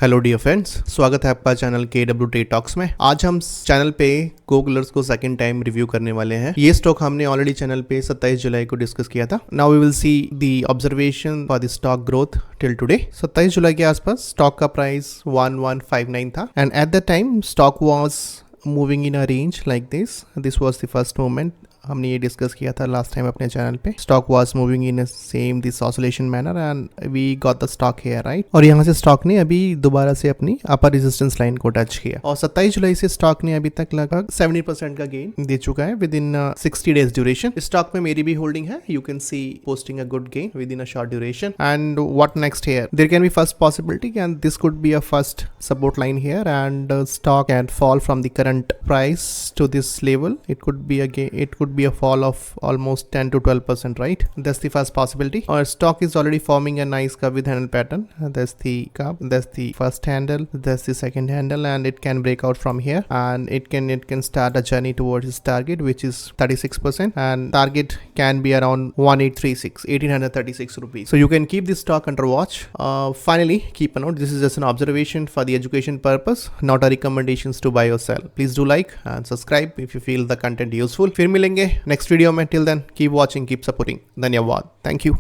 Hello dear friends, स्वागत है आपका चैनल KW ट्रेड टॉक्स में। आज हम चैनल पे गो कलर्स को सेकंड टाइम रिव्यू करने वाले हैं। ये स्टॉक हमने ऑलरेडी चैनल पे 27 जुलाई को डिस्कस किया था। Now we will see the observation for the stock growth till today. 27 जुलाई के आसपास स्टॉक का प्राइस 1159 था and at the time stock was moving in a range like this. This was the first movement. हमने ये discuss किया था last time अपने चैनल पे। Stock was moving in same this oscillation manner and we got the stock here, right. और यहाँ से stock ने अभी दोबारा से अपनी अपर रेजिस्टेंस लाइन को टच किया और 27 जुलाई से स्टॉक ने अभी तक लगभग 70% का गेन दे चुका है within 60 days duration. Stock में मेरी भी होल्डिंग है। You can see posting a good gain within a short duration. And what next here? There can be first possibility and this could be a first support line here and stock can fall from the current price to this level. It could be a fall of almost 10 to 12%, right? That's the first possibility. Our stock is already forming a nice curve with handle pattern. That's the curve, that's the first handle, that's the second handle, and it can break out from here and it can start a journey towards its target, which is 36%, and target can be around 1836 rupees. So you can keep this stock under watch. Finally, keep a note, this is just an observation for the education purpose, not a recommendations to buy or sell. Please do like and subscribe if you feel the content useful. फिर मिलेंगे next video में। Till then keep watching, keep supporting. धन्यवाद, thank you.